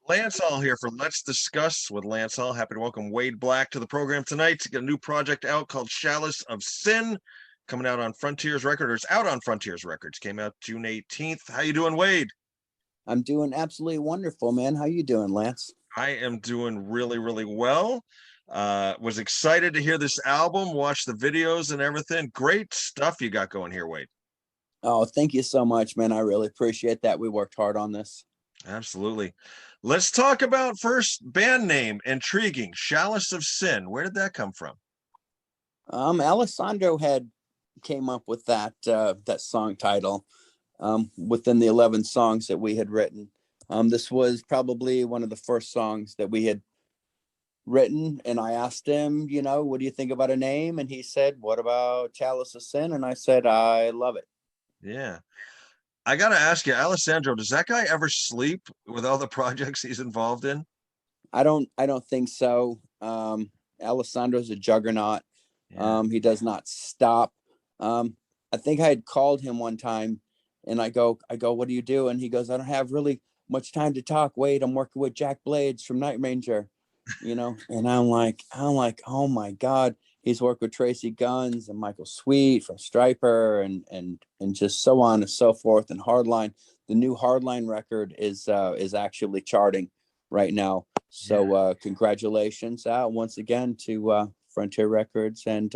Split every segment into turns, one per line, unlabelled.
Lance Hall here for Let's Discuss with Lance Hall. Happy to welcome Wade Black to the program tonight to get a new project out called Chalice of Sin, coming out on Frontiers Records. Or it's out on Frontiers Records. Came out June 18th. How you doing, Wade?
I'm doing absolutely wonderful, man. How you doing, Lance?
I am doing really, really well. Was excited to hear this album, watch the videos and everything. Great stuff you got going here, Wade.
Oh, thank you so much, man. I really appreciate that. We worked hard on this.
Absolutely. Let's talk about first band name, intriguing, Chalice of Sin. Where did that come from?
Alessandro had came up with that song title within the 11 songs that we had written. This was probably one of the first songs that we had written, and I asked him, what do you think about a name? And he said, what about Chalice of Sin? And I said, I love it.
Yeah. I got to ask you, Alessandro, does that guy ever sleep with all the projects he's involved in?
I don't think so. Alessandro's a juggernaut.
Yeah.
He does not stop. I think I had called him one time and I go, what do you do? And he goes, I don't have really much time to talk. Wait, I'm working with Jack Blades from Night Ranger, and I'm like, oh my God. He's worked with Tracy Guns and Michael Sweet from Striper and just so on and so forth. And Hardline, the new Hardline record is actually charting right now. So congratulations once again to Frontier Records and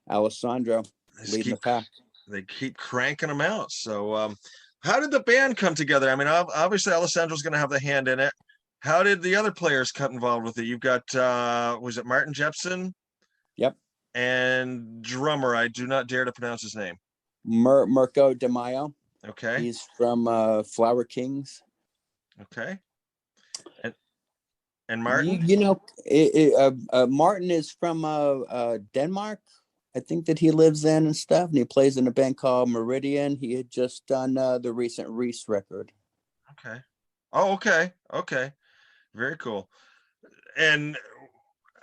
Alessandro leading the pack.
They keep cranking them out. So how did the band come together? I mean, obviously Alessandro's going to have the hand in it. How did the other players get involved with it? You've got, was it Martin Jepson?
Yep.
And drummer, I do not dare to pronounce his name.
Mirko De Maio.
Okay.
He's from Flower Kings.
Okay. And Martin?
Martin is from Denmark. I think that he lives in and stuff, and he plays in a band called Meridian. He had just done the recent Reese record.
Okay. Oh, okay. Okay. Very cool. And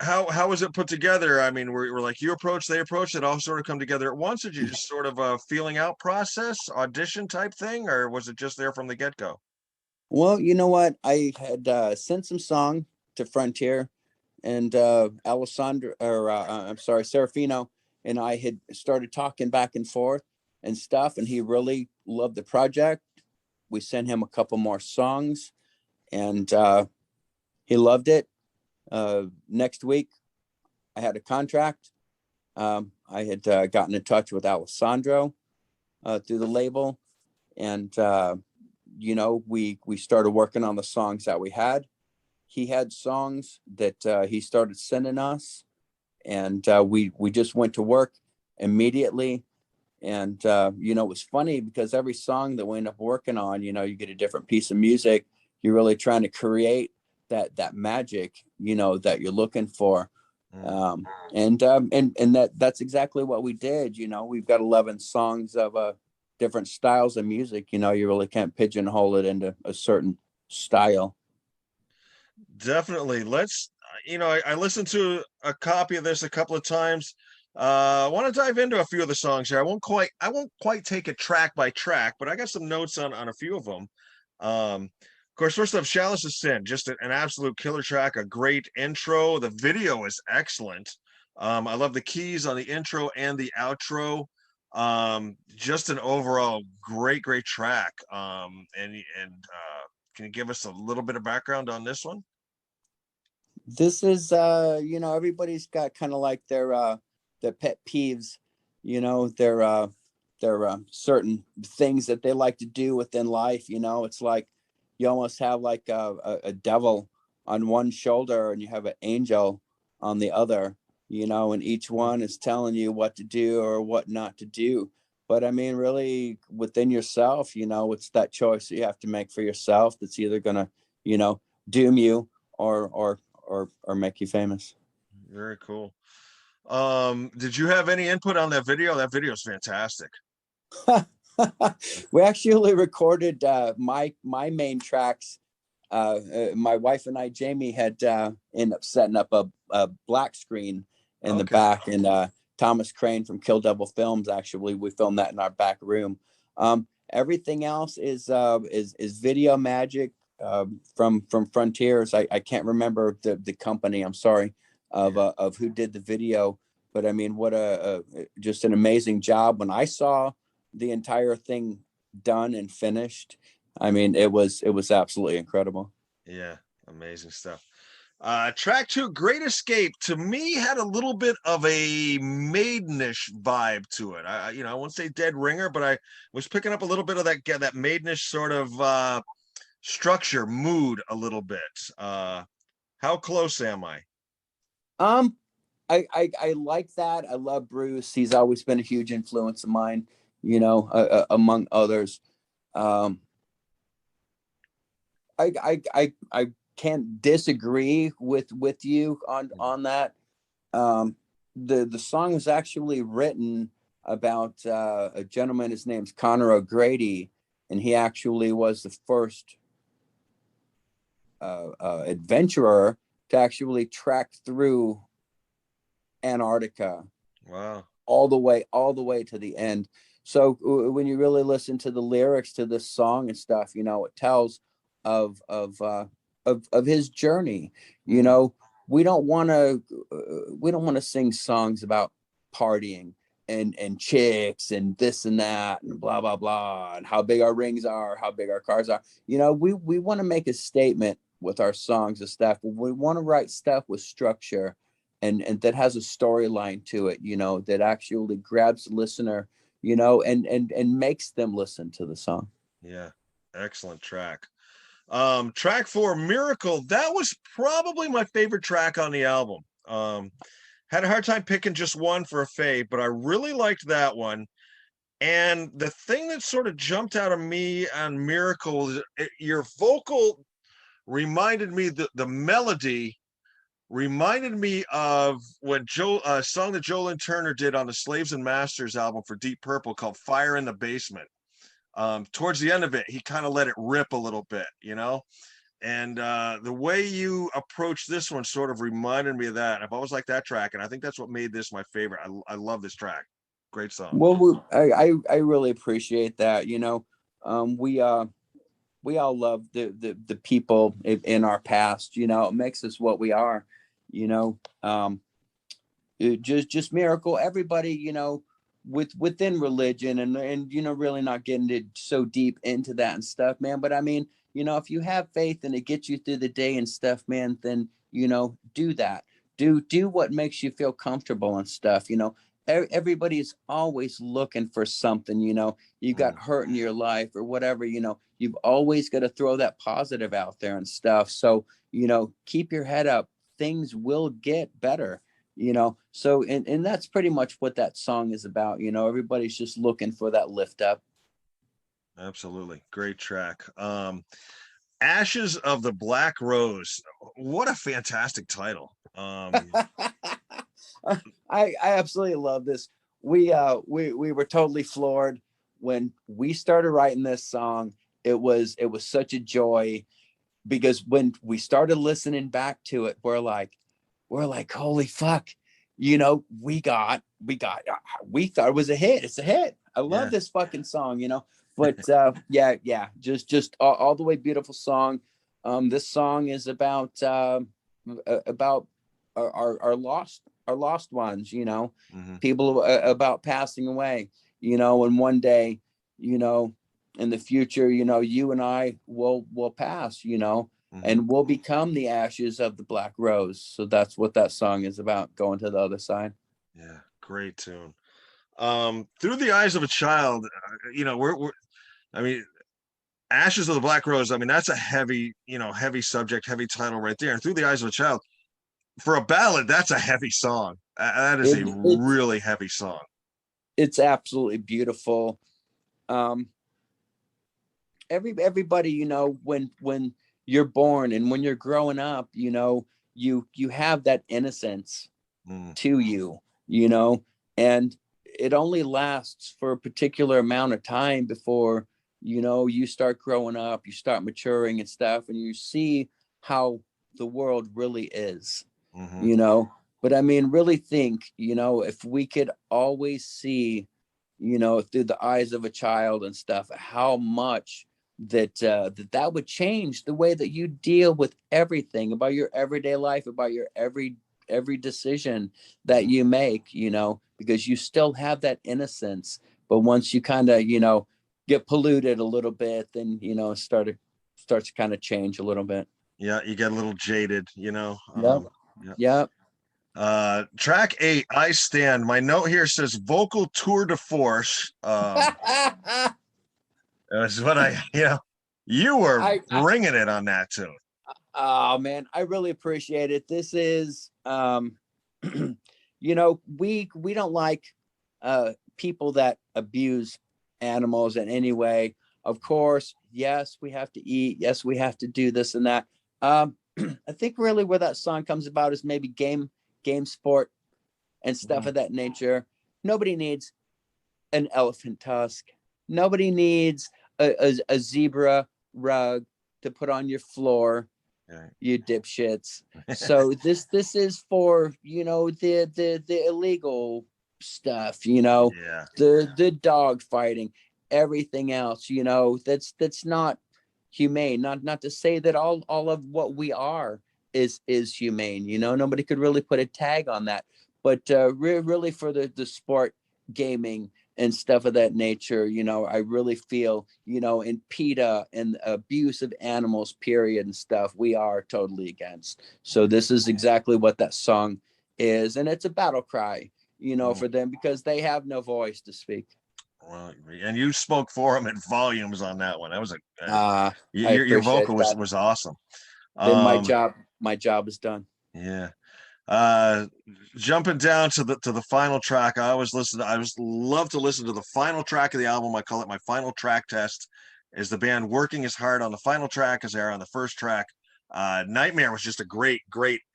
how was it put together? I mean, we're like you approach, they approach, it all sort of come together at once? Did you just sort of a feeling out process, audition type thing, or was it just there from the get-go?
Well, you know what? I had sent some song to Frontier, and Serafino and I had started talking back and forth and stuff, and he really loved the project. We sent him a couple more songs, and he loved it. Next week, I had a contract. I had gotten in touch with Alessandro through the label, and we started working on the songs that we had. He had songs that he started sending us, and we just went to work immediately. And it was funny because every song that we end up working on, you get a different piece of music. You're really trying to create that magic, that you're looking for. And that's exactly what we did. We've got 11 songs of different styles of music. You really can't pigeonhole it into a certain style.
Definitely. I listened to a copy of this a couple of times. I want to dive into a few of the songs here. I won't quite take it track by track, but I got some notes on a few of them. Of course, first off, Chalice of Sin, just an absolute killer track, a great intro. The video is excellent. I love the keys on the intro and the outro. Just an overall great track. Can you give us a little bit of background on this one?
This is, everybody's got kind of like their pet peeves, their certain things that they like to do within life. It's like you almost have like a devil on one shoulder and you have an angel on the other, and each one is telling you what to do or what not to do. But I mean, really within yourself, it's that choice that you have to make for yourself. That's either going to, doom you or make you famous.
Very cool. Did you have any input on that video? That video is fantastic.
We actually recorded my main tracks. My wife and I, Jamie, had ended up setting up a black screen in the back, and Thomas Crane from Kill Devil Films, actually, we filmed that in our back room. Everything else is video magic from Frontiers. I can't remember the company. I'm sorry,
Yeah.
of who did the video, but I mean, what a just an amazing job. When I saw the entire thing done and finished, I mean, it was absolutely incredible.
Yeah, amazing stuff. Track two, Great Escape, to me had a little bit of a maidenish vibe to it. I won't say dead ringer, but I was picking up a little bit of that maidenish sort of structure, mood a little bit. How close am I?
Um, I like that. I love Bruce. He's always been a huge influence of mine, among others. Um, I can't disagree with you on that. Um, the song was actually written about a gentleman. His name's Connor O'Grady, and he actually was the first adventurer to actually track through Antarctica
Wow.
all the way to the end. So when you really listen to the lyrics to this song and stuff, it tells of his journey. You
Mm,
know, we don't want to sing songs about partying and chicks and this and that and blah blah blah and how big our rings are, how big our cars are. We want to make a statement with our songs and stuff. We want to write stuff with structure and that has a storyline to it, that actually grabs the listener, and makes them listen to the song.
yeah, excellent track. Track four, Miracle. That was probably my favorite track on the album. Had a hard time picking just one for a fave, but I really liked that one. And the thing that sort of jumped out of me on Miracle is your vocal reminded me, the melody reminded me of what a song that Joe Lynn Turner did on the Slaves and Masters album for Deep Purple called Fire in the Basement. Towards the end of it, he kind of let it rip a little bit, and the way you approach this one sort of reminded me of that. I've always liked that track, and I think that's what made this my favorite. I love this track. Great song.
Well, I really appreciate that. We all love the people in our past. It makes us what we are. You know, just Miracle. Everybody, within religion and really not getting it so deep into that and stuff, man. But I mean, if you have faith and it gets you through the day and stuff, man, then do that. Do what makes you feel comfortable and stuff. Everybody's always looking for something. You got
Mm,
hurt in your life or whatever. You've always got to throw that positive out there and stuff. So keep your head up. Things will get better. So and that's pretty much what that song is about. Everybody's just looking for that lift up.
absolutely. Great track. Ashes of the Black Rose. What a fantastic title.
I absolutely love this. We were totally floored when we started writing this song. It was such a joy because when we started listening back to it, we're like, holy fuck, we thought it was a hit. It's a hit. I love
Yeah.
this fucking song. But yeah, just all the way beautiful song. This song is about our lost ones,
Hmm.
people about passing away, and one day, in the future, you and I will pass,
Hmm.
and we'll become the ashes of the black rose. So that's what that song is about, going to the other side.
Yeah. Great tune. Through the Eyes of a Child. We're I mean, Ashes of the Black Rose. I mean, that's a heavy subject, heavy title right there. And Through the Eyes of a Child, for a ballad, that's a heavy song. That is
it,
a
it's
really heavy song.
it's absolutely beautiful. um everybody, when you're born and when you're growing up, you have that innocence
Mm,
to you, and it only lasts for a particular amount of time before, you start growing up, you start maturing and stuff, and you see how the world really is,
hmm.
you know. But I mean, really think, if we could always see, through the eyes of a child and stuff, how much that would change the way that you deal with everything about your everyday life, about your every decision that you make, because you still have that innocence. But once you kind of, get polluted a little bit, then, starts to kind of change a little bit.
Yeah, you get a little jaded,
Yep.
Yeah.
Yep.
Track 8, I Stand. My note here says vocal tour de force. That's what you were bringing it on that tune.
Oh man, I really appreciate it. This is, we don't like people that abuse animals in any way. Of course, yes, we have to eat. Yes, we have to do this and that. I think really where that song comes about is maybe game sport and stuff of that nature. Nobody needs an elephant tusk. Nobody needs a zebra rug to put on your floor, you dipshits. So this is for, the illegal stuff, the dog fighting, everything else, that's not humane. Not to say that all of what we are is humane. Nobody could really put a tag on that, but really for the sport gaming and stuff of that nature, I really feel, in PETA and abuse of animals, period, and stuff, we are totally against. So this is exactly what that song is, and it's a battle cry, for them, because they have no voice to speak.
Well, and you spoke for them in volumes on that one. That was
your
vocal was awesome.
Then my job is done.
Yeah. Jumping down to the final track, I always love to listen to the final track of the album. I call it my final track test. Is the band working as hard on the final track as they are on the first track? Nightmare was just a great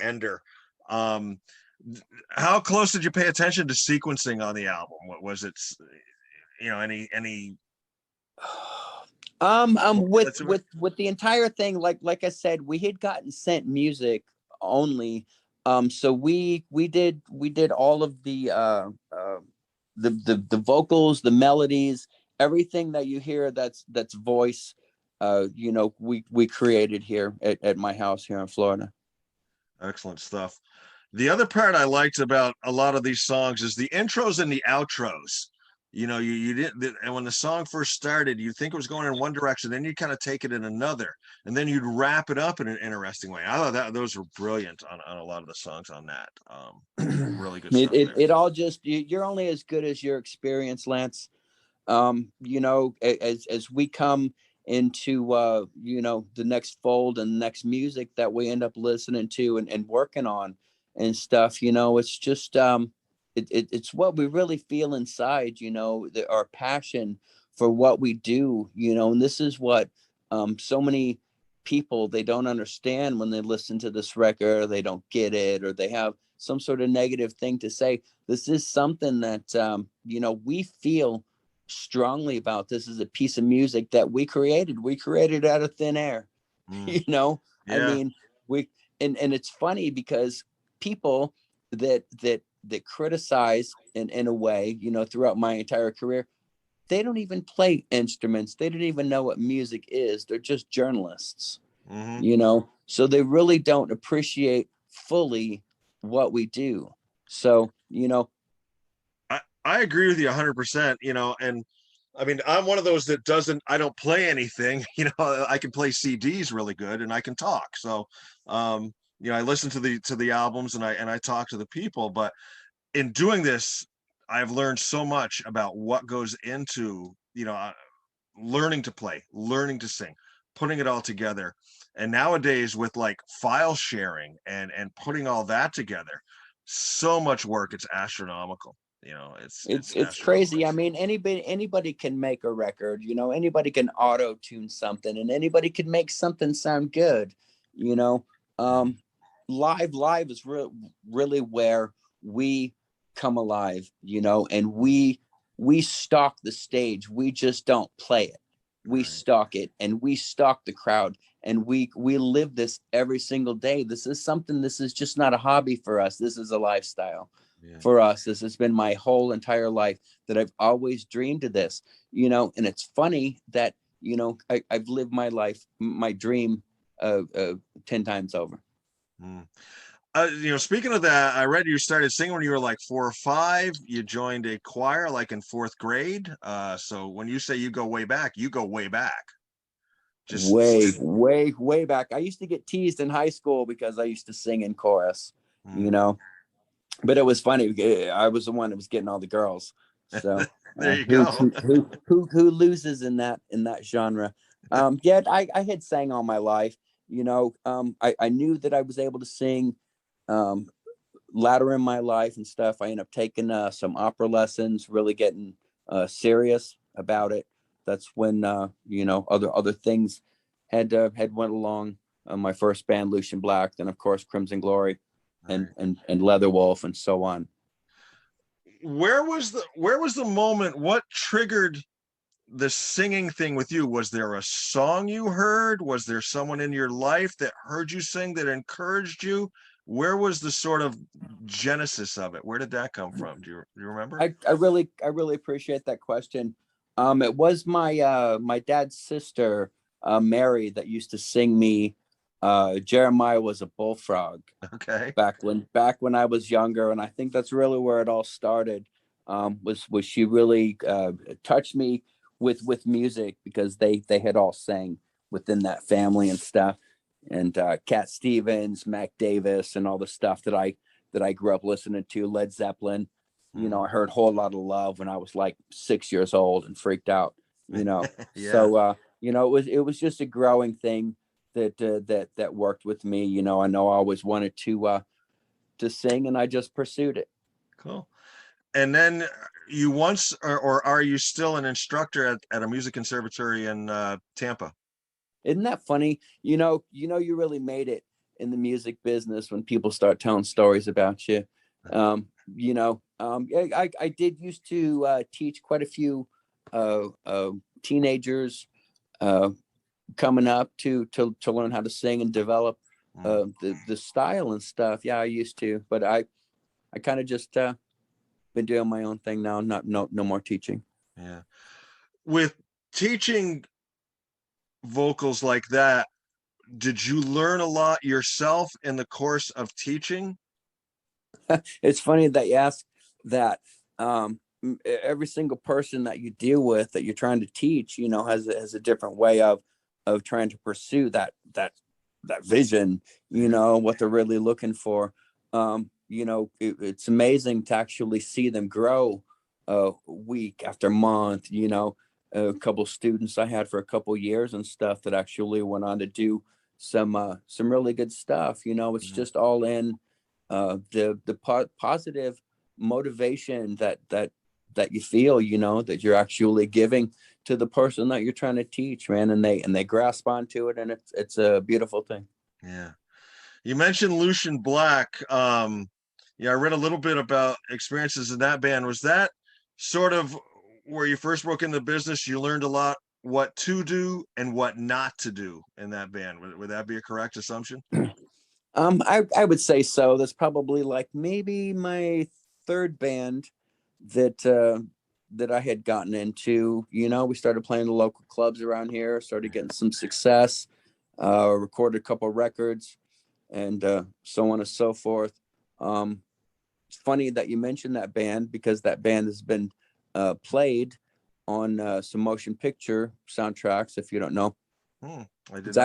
ender. How close did you pay attention to sequencing on the album? What was it, any
with the entire thing, like I said, we had gotten sent music only. So we did all of the vocals, the melodies, everything that you hear that's voice, we created here at my house here in Florida.
Excellent stuff. The other part I liked about a lot of these songs is the intros and the outros. You didn't, and when the song first started, you think it was going in one direction, then you kind of take it in another, and then you'd wrap it up in an interesting way. I thought that those were brilliant on a lot of the songs on that. Really good stuff.
It all just, you're only as good as your experience, Lance. As we come into the next fold and the next music that we end up listening to and working on and stuff, it's just it's what we really feel inside, our passion for what we do, and this is what so many people, they don't understand when they listen to this record, or they don't get it, or they have some sort of negative thing to say. This is something that we feel strongly about. This is a piece of music that we created out of thin air.
Yeah.
I mean, and it's funny because people that criticize in a way, throughout my entire career, they don't even play instruments. They don't even know what music is. They're just journalists, so they really don't appreciate fully what we do. So,
I agree with you 100%, and I mean, I'm one of those that I don't play anything, I can play CDs really good and I can talk. So, I listen to the albums and I talk to the people, but in doing this, I've learned so much about what goes into, learning to play, learning to sing, putting it all together. And nowadays with like file sharing and putting all that together, so much work, it's astronomical.
It's crazy. I mean, anybody can make a record, anybody can auto tune something, and anybody can make something sound good. Live is really where we come alive, and we stalk the stage. We just don't play it. We stalk it, and we stalk the crowd, and we live this every single day. This is just not a hobby for us. This is a lifestyle. For us. This has been my whole entire life, that I've always dreamed of this, and it's funny that I've lived my life, my dream, 10 times over.
Mm. Speaking of that, I read you started singing when you were like 4 or 5. You joined a choir like in 4th grade. So when you say you go way back, you go way back.
Way,
Just
way, way back. I used to get teased in high school because I used to sing in chorus,
mm.
but it was funny. I was the one that was getting all the girls. So
There you
who,
go.
who loses in that genre? Yeah, I had sang all my life. I knew that I was able to sing later in my life and stuff. I ended up taking some opera lessons, really getting serious about it. That's when other things had went along. My first band, Lucian Black, then of course Crimson Glory, and
Right.
and Leatherwolf, and so on.
Where was the moment? What triggered the singing thing with you? Was there a song you heard? Was there someone in your life that heard you sing that encouraged you? Where was the sort of genesis of it? Where did that come from? Do you remember?
I really appreciate that question. It was my dad's sister, Mary, that used to sing me. Jeremiah was a bullfrog
Okay.
back when I was younger, and I think that's really where it all started. Was she really touched me with music, because they had all sang within that family and stuff, and Cat Stevens, Mac Davis, and all the stuff that I grew up listening to, Led Zeppelin.
Mm.
I heard Whole Lot of Love when I was like 6 years old and freaked out.
Yeah.
So it was just a growing thing that worked with me. I know I always wanted to sing, and I just pursued it.
Cool. And then you once, or are you still an instructor at a music conservatory in Tampa?
Isn't that funny? You really made it in the music business when people start telling stories about you. I did used to teach quite a few teenagers uh, coming up to learn how to sing and develop
Mm.
the style and stuff. Yeah, I used to, but I kind of just been doing my own thing now. Not no more teaching.
Yeah. With teaching vocals like that, did you learn a lot yourself in the course of teaching?
It's funny that you ask that. Every single person that you deal with, that you're trying to teach, has a different way of trying to pursue that vision.
Yeah.
What they're really looking for. It's amazing to actually see them grow week after month. A couple students I had for a couple years and stuff that actually went on to do some really good stuff. It's
Mm.
just all in the positive motivation that you feel, that you're actually giving to the person that you're trying to teach, man, and they grasp onto it, and it's a beautiful thing.
Yeah. You mentioned Lucian Black. Yeah, I read a little bit about experiences in that band. Was that sort of where you first broke into business? You learned a lot what to do and what not to do in that band. Would that be a correct assumption?
I would say so. That's probably like maybe my third band that I had gotten into. We started playing the local clubs around here, started getting some success, recorded a couple records, and so on and so forth. It's funny that you mentioned that band, because that band has been played on some motion picture soundtracks. If you don't know,
Hmm, I did
it's
not know that.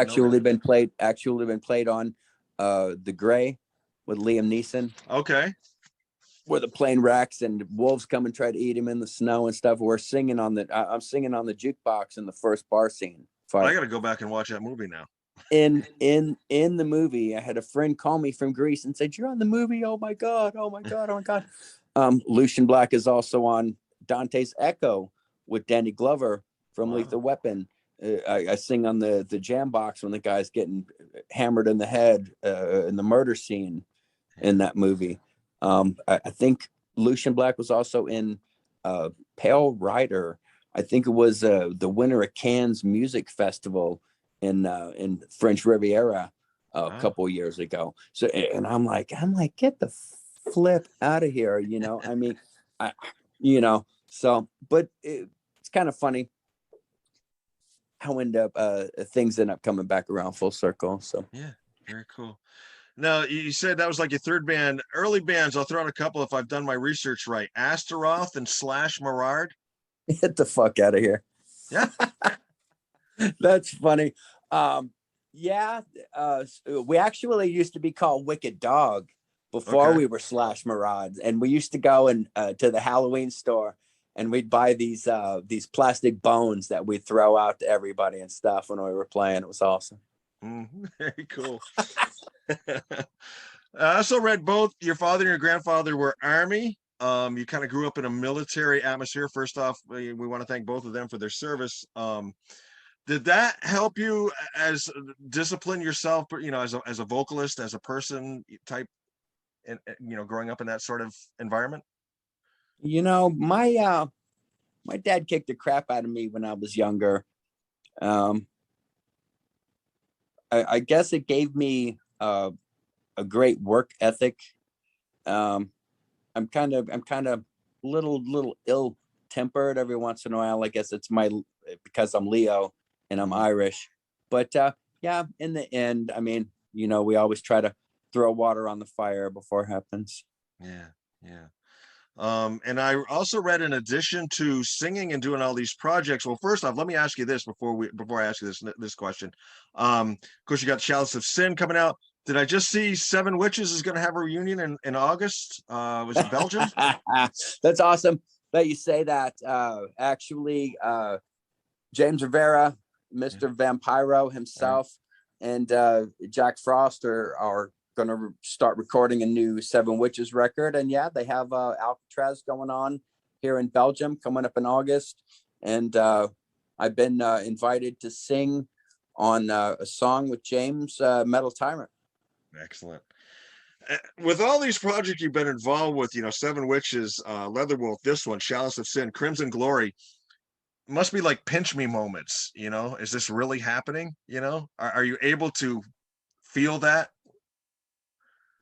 actually been played on The Gray with Liam Neeson,
Okay.
where the plane wrecks and wolves come and try to eat him in the snow and stuff. I'm singing on the jukebox in the first bar scene
I
fight.
got to go back and watch that movie now.
In the movie, I had a friend call me from Greece and said, "You're on the movie. Oh my god, oh my god, oh my god." Lucian Black is also on Dante's Echo with Danny Glover from
Wow.
Lethal Weapon. I sing on the jam box when the guy's getting hammered in the head in the murder scene in
Yeah.
that movie. I think Lucian Black was also in Pale Rider. I think it was the winner of Cannes Music Festival in French Riviera a
Wow.
couple years ago. So, and I'm like, get the flip out of here. I mean, but it's kind of funny things end up coming back around full circle. So
Yeah, very cool. Now, you said that was like your third band. Early bands, I'll throw out a couple if I've done my research right. Astaroth and Slash Marard.
get the fuck out of here.
Yeah.
That's funny. Yeah, we actually used to be called Wicked Dog before
Okay.
we were Slash Maraud, and we used to go and to the Halloween store, and we'd buy these plastic bones that we throw out to everybody and stuff when we were playing. It was awesome.
Very cool. I also read both your father and your grandfather were Army. You kind of grew up in a military atmosphere. First off, we want to thank both of them for their service. Did that help you as discipline yourself, as a vocalist, as a person type, and growing up in that sort of environment?
My dad kicked the crap out of me when I was younger. I guess it gave me a great work ethic. I'm kind of little ill tempered every once in a while. I guess it's because I'm Leo and I'm Irish. But yeah, in the end, I mean, we always try to throw water on the fire before it happens.
Yeah, yeah. And I also read, in addition to singing and doing all these projects, well, first off, let me ask you this before I ask you this question. Of course, you got Chalice of Sin coming out. Did I just see Seven Witches is going to have a reunion in August? Was it Belgium?
That's awesome that you say that. Actually, James Rivera, Mr. Vampiro himself, and Jack Frost are going to start recording a new Seven Witches record. And yeah, they have Alcatraz going on here in Belgium coming up in August. And I've been invited to sing on a song with James, Metal Tyrant.
Excellent. With all these projects you've been involved with, Seven Witches, Leatherwolf, this one, Chalice of Sin, Crimson Glory, must be like pinch me moments. Is this really happening? Are you able to feel that?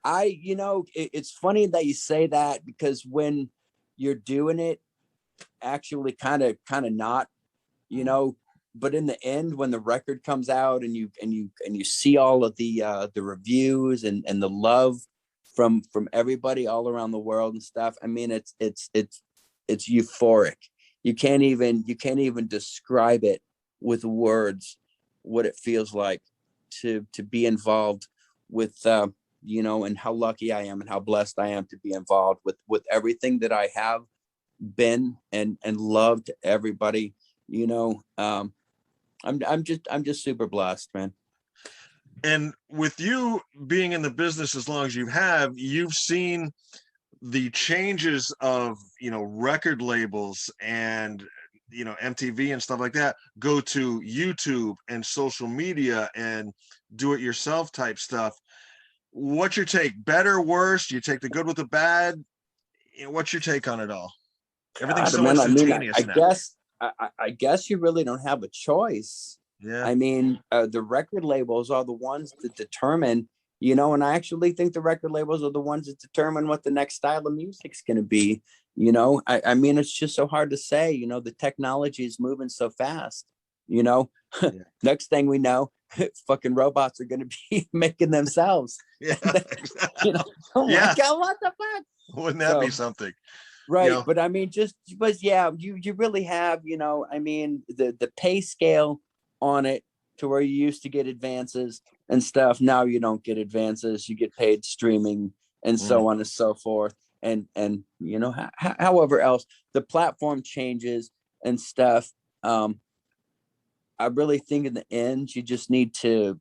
It's funny that you say that, because when you're doing it, actually kind of not, but in the end, when the record comes out and you see all of the reviews and the love from everybody all around the world and stuff, I mean, it's euphoric. You can't even describe it with words, what it feels like to be involved with and how lucky I am and how blessed I am to be involved with everything that I have been and loved everybody. I'm just super blessed, man.
And with you being in the business as long as you have, you've seen the changes of record labels and MTV and stuff like that go to YouTube and social media and do it yourself type stuff. What's your take? Better, worse? You take the good with the bad? What's your take on it all? Everything's so instantaneous now.
I guess you really don't have a choice.
Yeah.
I mean, the record labels are the ones that determine, and I actually think the record labels are the ones that determine what the next style of music's going to be. I mean, it's just so hard to say. The technology is moving so fast. Yeah. Next thing we know, fucking robots are going to be making themselves.
Yeah, exactly.
Oh my God, what the fuck?
Wouldn't that be something?
Right. But I mean, you really have, I mean, the pay scale on it to where you used to get advances and stuff. Now you don't get advances. You get paid streaming and so on and so forth. And however else the platform changes and stuff. I really think in the end, you just need to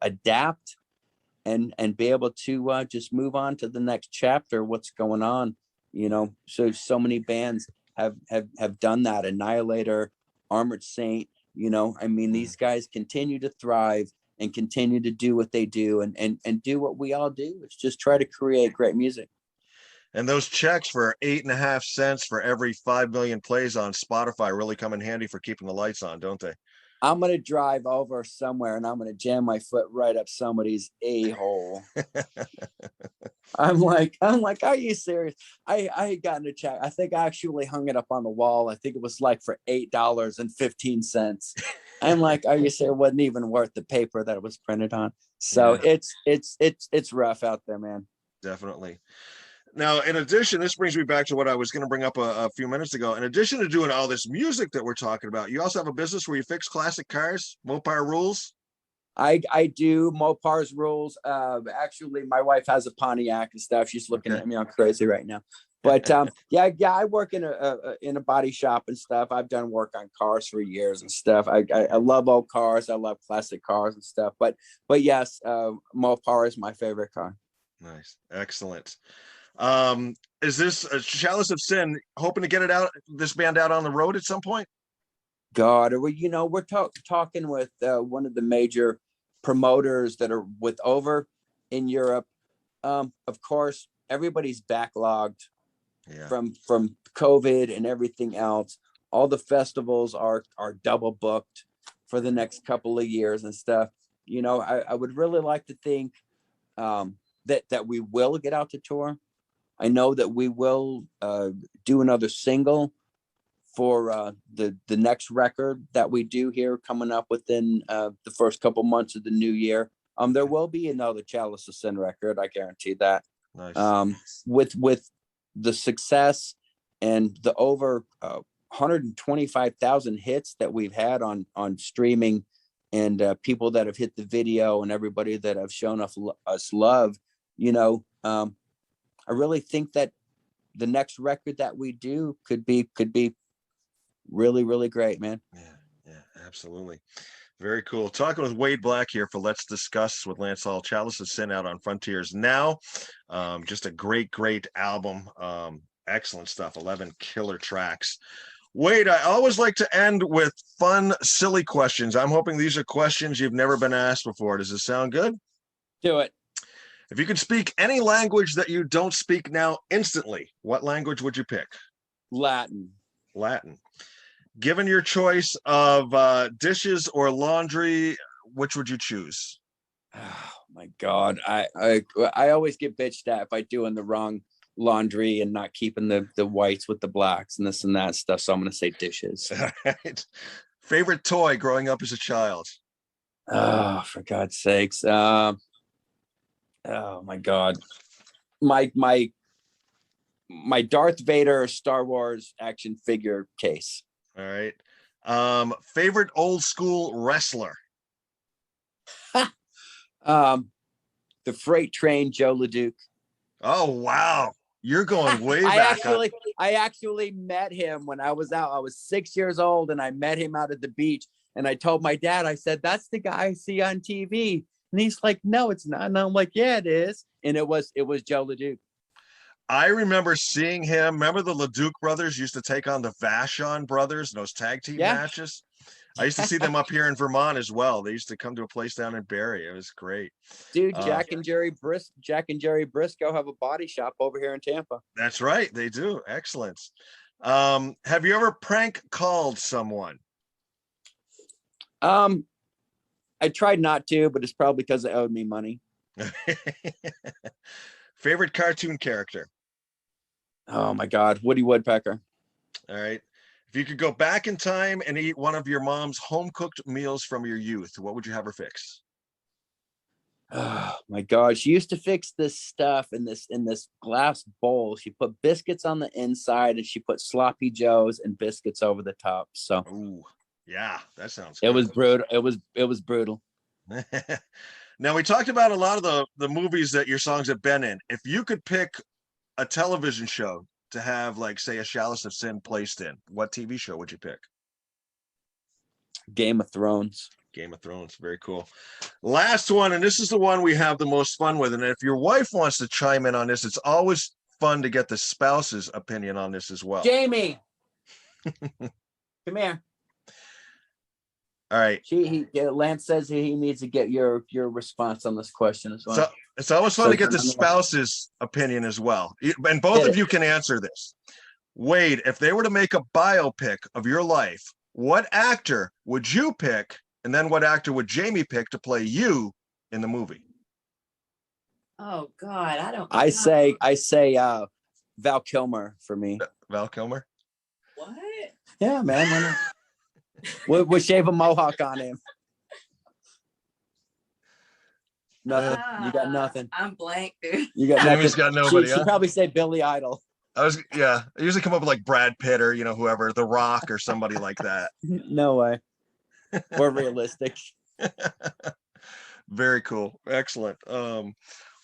adapt and be able to just move on to the next chapter, what's going on. So many bands have done that. Annihilator, Armored Saint, I mean, these guys continue to thrive and continue to do what they do and do what we all do. It's just try to create great music.
And those checks for 8.5 cents for every 5 million plays on Spotify really come in handy for keeping the lights on, don't they?
I'm going to drive over somewhere and I'm going to jam my foot right up somebody's a-hole. I'm like, are you serious? I had gotten a check. I think I actually hung it up on the wall. I think it was like for $8.15. I'm like, are you serious? It wasn't even worth the paper that it was printed on. So
Yeah,
it's rough out there, man.
definitely. Now, in addition, this brings me back to what I was going to bring up a few minutes ago. In addition to doing all this music that we're talking about, you also have a business where you fix classic cars, Mopar Rules.
I do Mopar's rules. Actually, my wife has a Pontiac and stuff. She's looking
Okay.
at me. I'm crazy right now. But yeah. I work in a body shop and stuff. I've done work on cars for years and stuff. I love old cars. I love classic cars and stuff. But yes, Mopar is my favorite car.
Nice, excellent. Is this a Chalice of Sin? Hoping to get this band out on the road at some point?
God, or we're talking with one of the major promoters that are with over in Europe. Of course, everybody's backlogged
Yeah.
from COVID and everything else. All the festivals are double booked for the next couple of years and stuff. I would really like to think that we will get out to tour. I know that we will do another single for the next record that we do here coming up within the first couple months of the new year. There will be another Chalice of Sin record, I guarantee that.
Nice.
With the success and the over 125,000 hits that we've had on streaming, and people that have hit the video, and everybody that have shown us love, I really think that the next record that we do could be really, really great, man.
Yeah, absolutely. Very cool. Talking with Wade Black here for Let's Discuss with Lance Hall. Chalice is sent out on Frontiers Now. Just a great album. Excellent stuff. 11 killer tracks. Wade, I always like to end with fun, silly questions. I'm hoping these are questions you've never been asked before. Does this sound good?
Do it.
If you could speak any language that you don't speak now instantly, what language would you pick?
Latin.
Latin. Given your choice of dishes or laundry, which would you choose?
Oh my God. I always get bitched at if I doing the wrong laundry and not keeping the whites with the blacks and this and that stuff. So I'm going to say dishes.
Right. Favorite toy growing up as a child?
Oh, for God's sakes. Oh my God. My Darth Vader Star Wars action figure case.
All right. Favorite old school wrestler?
The freight train, Joe LeDuc.
Oh, wow. You're going way
I
back.
actually met him when I was out. I was 6 years old, and I met him out at the beach. And I told my dad, I said, "That's the guy I see on TV." And he's like, "No, it's not." And I'm like, "Yeah, it is." And it was Joe LeDuc.
I remember seeing him. Remember the LeDuc brothers used to take on the Vachon brothers in those tag team matches? I used to see them up here in Vermont as well. They used to come to a place down in Barrie. It was great.
Dude, Jack and Jerry Briscoe have a body shop over here in Tampa.
That's right. They do. Excellent. Have you ever prank called someone?
I tried not to, but it's probably because they owed me money.
Favorite cartoon character?
Oh my God, Woody Woodpecker.
All right. If you could go back in time and eat one of your mom's home cooked meals from your youth, what would you have her fix?
Oh my God, she used to fix this stuff in this glass bowl. She put biscuits on the inside, and she put sloppy joes and biscuits over the top. So,
ooh, yeah, that sounds
it
good.
was brutal. It was brutal.
Now, we talked about a lot of the movies that your songs have been in. If you could pick a television show to have, like, say, a Chalice of Sin placed in, what TV show would you pick?
Game of Thrones.
Game of Thrones. Very cool. Last one, and this is the one we have the most fun with. And if your wife wants to chime in on this, it's always fun to get the spouse's opinion on this as well.
Jamie, come here.
All right.
Lance says he needs to get your response on this question as well.
So it's always fun to get the spouse's opinion as well. And both of you can answer this. Wade, if they were to make a biopic of your life, what actor would you pick? And then what actor would Jamie pick to play you in the movie?
Oh God, I don't.
I say Val Kilmer for me.
Val Kilmer.
What?
Yeah, man. Why not? We'll shave a mohawk on him. Nothing. You got nothing.
I'm blank, dude.
You got
Jamie's
nothing.
got nobody.
She'd probably say Billy Idol.
I usually come up with like Brad Pitt or whoever, The Rock or somebody like that.
No way. More realistic.
Very cool. Excellent.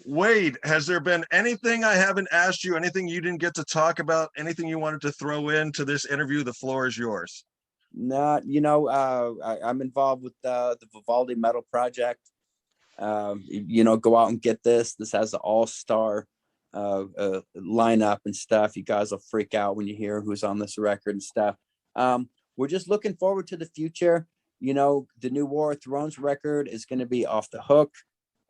Wade, has there been anything I haven't asked you, anything you didn't get to talk about, anything you wanted to throw into this interview? The floor is yours.
No, I'm involved with the Vivaldi Metal Project. Go out and get this. This has an all-star lineup and stuff. You guys will freak out when you hear who's on this record and stuff. We're just looking forward to the future. The new War of Thrones record is going to be off the hook.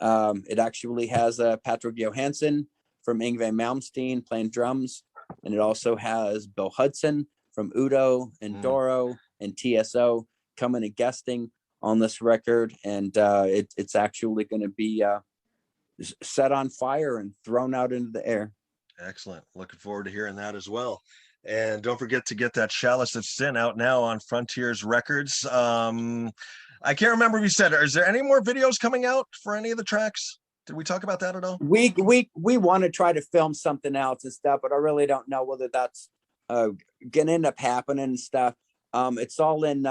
It actually has Patrick Johansson from Yngwie Malmsteen playing drums, and it also has Bill Hudson from Udo and Doro and TSO coming and guesting on this record, and it's actually going to be set on fire and thrown out into the air.
Excellent. Looking forward to hearing that as well. And don't forget to get that Chalice of Sin out now on Frontiers Records. I can't remember if you said, is there any more videos coming out for any of the tracks? Did we talk about that at all?
We want to try to film something else and stuff, but I really don't know whether that's gonna end up happening and stuff. It's all in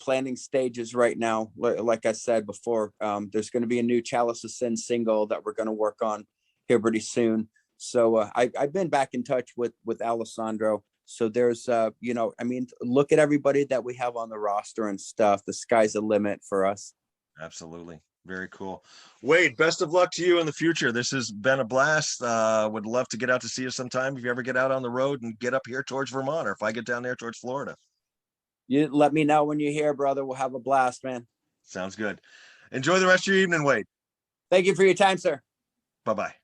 planning stages right now. Like I said before, there's going to be a new Chalice of Sin single that we're going to work on here pretty soon. So I've been back in touch with Alessandro. So there's, look at everybody that we have on the roster and stuff. The sky's the limit for us.
Absolutely. Very cool. Wade, best of luck to you in the future. This has been a blast. Would love to get out to see you sometime if you ever get out on the road and get up here towards Vermont, or if I get down there towards Florida.
You let me know when you're here, brother. We'll have a blast, man.
Sounds good. Enjoy the rest of your evening, Wade.
Thank you for your time, sir.
Bye-bye.